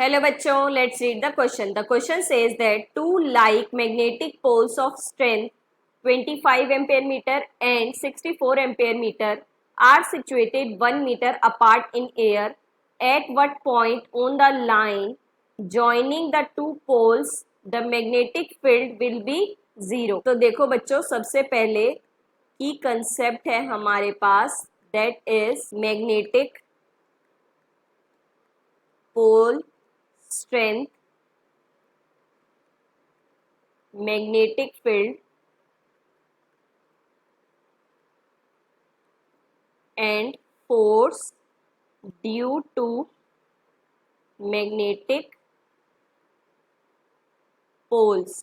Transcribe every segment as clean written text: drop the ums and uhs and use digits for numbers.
Hello बच्चों, let's read the question. The question says that two like magnetic poles of strength 25 ampere meter and 64 ampere meter are situated 1 meter apart in air. At what point on the line joining the two poles the magnetic field will be zero? तो देखो बच्चों, सबसे पहले की concept है हमारे पास, that is magnetic pole strength, magnetic field and force due to magnetic poles।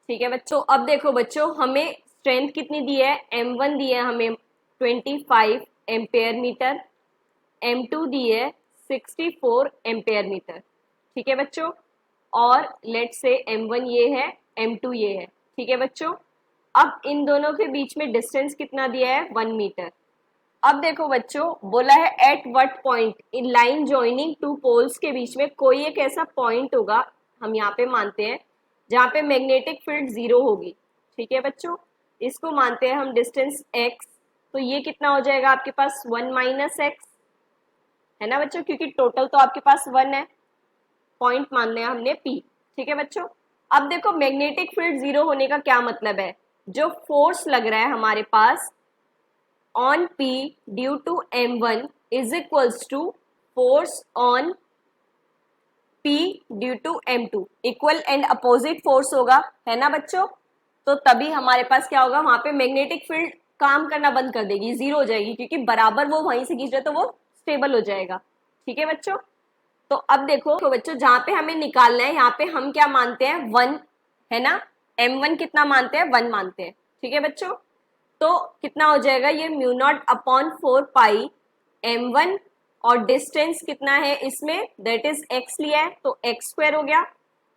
ठीक है बच्चों, अब देखो बच्चों, हमें स्ट्रेंथ कितनी दी है, m1 दी है हमें 25 एम्पेयर मीटर, m2 दी है 64 एम्पेयर मीटर। ठीक है बच्चों, और लेट से m1 ये है, m2 ये है। ठीक है बच्चों, अब इन दोनों के बीच में डिस्टेंस कितना दिया है, 1 मीटर। अब देखो बच्चों, बोला है at what point in line joining two poles के बीच में कोई एक ऐसा पॉइंट होगा, हम यहाँ पे मानते हैं, जहाँ पे मैग्नेटिक फील्ड जीरो होगी। ठीक है बच्चों, इसको मानते हैं हम डिस्टेंस x। तो ये कितना हो जाएगा आपके पास, 1 माइनस एक्स, है ना बच्चों, क्योंकि टोटल तो आपके पास 1 है, पॉइंट मान लिया हमने P। ठीक है बच्चों, अब देखो मैग्नेटिक फील्ड जीरो होने का क्या मतलब है, जो फोर्स लग रहा है हमारे पास on P due to M1 is equals to force on P due to M2, equal and opposite force होगा, है ना बच्चों। तो तभी हमारे पास क्या होगा, वहां पे मैग्नेटिक फील्ड काम करना बंद कर देगी, जीरो हो जाएगी, क्योंकि बराबर वो वहीं से खींच रहे तो वो स्टेबल हो जाएगा। ठीक है बच्चों, तो अब देखो तो बच्चों, जहां पे हमें निकालना है, यहाँ पे हम क्या मानते हैं, 1, है ना। M1 कितना मानते हैं, 1 मानते हैं। ठीक है बच्चों, तो कितना हो जाएगा ये, म्यू नॉट अपॉन 4 पाई m1, और डिस्टेंस कितना है इसमें, दैट इज x लिया है तो x स्क्वायर हो गया,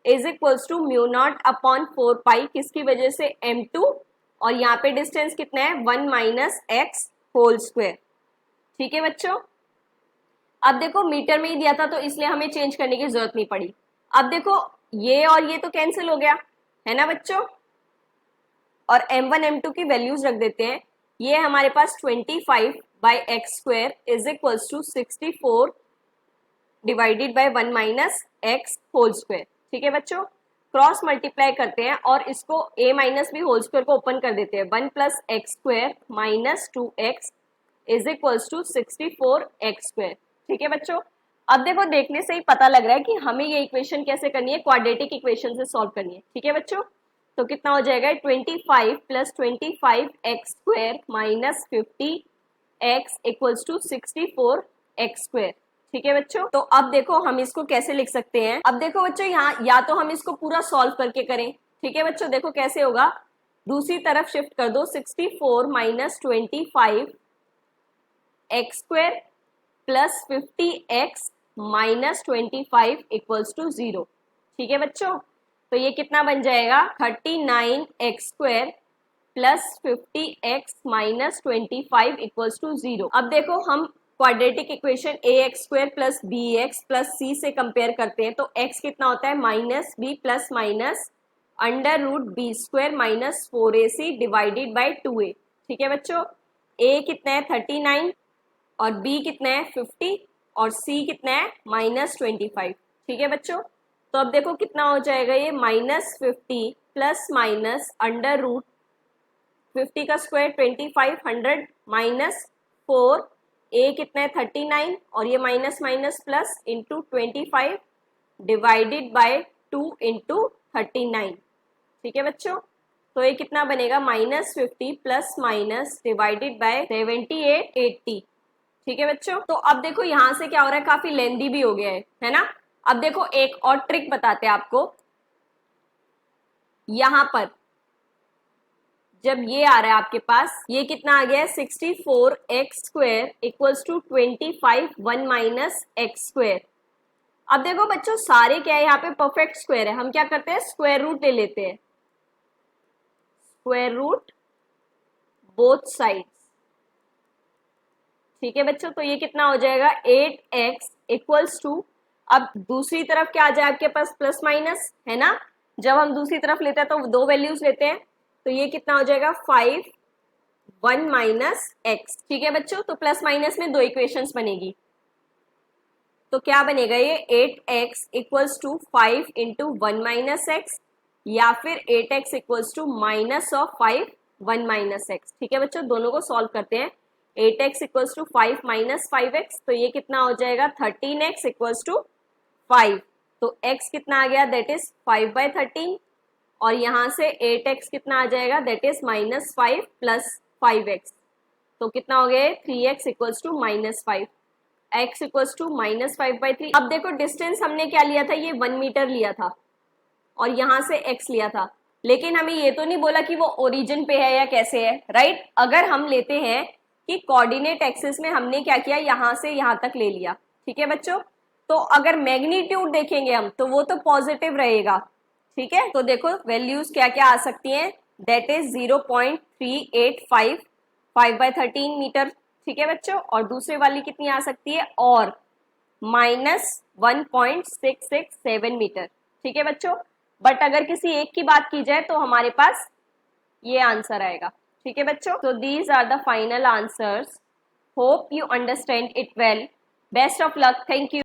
is equals to mu naught upon 4 pi, किसकी वजह से, m2, और यहाँ पे डिस्टेंस कितना है, 1 माइनस एक्स होल स्क्वायर। ठीक है बच्चों, अब देखो मीटर में ही दिया था तो इसलिए हमें चेंज करने की जरूरत नहीं पड़ी। अब देखो ये और ये तो कैंसिल हो गया, है ना बच्चों, और m1 m2 की वैल्यूज रख देते हैं। ये हमारे पास 25 by X square is equals to 64 divided by 1 minus X whole square. ठीक है बच्चों, क्रॉस मल्टीप्लाई करते हैं और इसको a minus B whole square को ओपन कर देते हैं, 1 plus X square minus 2x is equals to 64 X square. ठीक है बच्चों, अब देखो देखने से ही पता लग रहा है कि हमें ये इक्वेशन कैसे करनी है, क्वाड्रेटिक इक्वेशन से सॉल्व करनी है। ठीक है बच्चों, तो कितना हो जाएगा, 25 plus 25 X square minus 50 X equals to 64 X square. ठीक है बच्चों, तो अब देखो हम इसको कैसे लिख सकते हैं। अब देखो बच्चों, यहाँ या तो हम इसको पूरा सॉल्व करके करें। ठीक है बच्चों, देखो कैसे होगा, दूसरी तरफ शिफ्ट कर दो, 64 minus 25 X square plus 50 x minus 25 equals to 0। ठीक है बच्चों, तो ये कितना बन जाएगा, 39 x square plus 50 x minus 25 equals to 0। अब देखो हम quadratic equation a x square plus b x plus c से कंपेयर करते हैं, तो x कितना होता है, minus b plus minus under root b square minus 4ac divided by 2a। ठीक है बच्चों, a कितना है 39 और b कितना है 50 और c कितना है माइनस 25। ठीक है बच्चों, तो अब देखो कितना हो जाएगा ये, minus 50 plus minus under root 50 का स्क्वायर 25, 100 माइनस 4, a कितना है 39 और ये minus minus plus into 25 divided by 2 into 39। ठीक है बच्चों, तो ये कितना बनेगा, minus 50 plus minus divided by 78 80। ठीक है बच्चों, तो अब देखो यहां से क्या हो रहा है, काफी लेंदी भी हो गया है ना। अब देखो एक और ट्रिक बताते हैं आपको, यहां पर जब ये आ रहा है आपके पास, ये कितना आ गया है, 64 X square equals to 25 1 minus X square. अब देखो बच्चों, सारे क्या है यहाँ पे, परफेक्ट स्क्वायर है, हम क्या करते हैं, स्क्वायर रूट ले लेते हैं, स्क्वायर रूट बोथ साइड्स। ठीक है बच्चों, तो ये कितना हो जाएगा, 8x इक्वल्स टू अब दूसरी तरफ क्या आ जाए आपके पास, प्लस माइनस है ना, जब हम दूसरी तरफ लेते हैं तो दो वैल्यूज लेते हैं, तो ये कितना हो जाएगा 5 1 माइनस एक्स। ठीक है बच्चों, तो प्लस माइनस में दो इक्वेशंस बनेगी, तो क्या बनेगा ये 8x equals to 5 into 1 minus X, या फिर 8x equals to minus of 5 1 minus X. ठीक है बच्चों, दोनों को सॉल्व करते हैं। 8x equals to 5 minus 5x, तो ये कितना हो जाएगा 13x इक्वल्स टू 5, तो x कितना आ गया, दैट इज 5/13, और यहां से 8x कितना आ जाएगा, दैट इज -5 प्लस 5x, तो कितना हो गया 3x equals to -5, x equals to -5/3। अब देखो डिस्टेंस हमने क्या लिया था, ये 1 मीटर लिया था और यहां से x लिया था, लेकिन हमें ये तो नहीं बोला कि वो ओरिजिन पे है या कैसे है, राइट। अगर हम लेते हैं कि कोऑर्डिनेट एक्सिस में हमने क्या किया, यहां से यहां तक ले लिया, ठीक है बच्चों, तो अगर मैग्नीट्यूड देखेंगे हम तो वो तो पॉजिटिव रहेगा। ठीक है, तो देखो वैल्यूज क्या क्या आ सकती हैं, दैट इज 0.385 5/13 मीटर। ठीक है बच्चों, और दूसरे वाली कितनी आ सकती है, और -1.667 मीटर। ठीक है बच्चों, बट अगर किसी एक की बात की जाए तो हमारे पास ये आंसर आएगा। ठीक है बच्चों, तो these are the final answers, hope you understand it well, best of luck, thank you.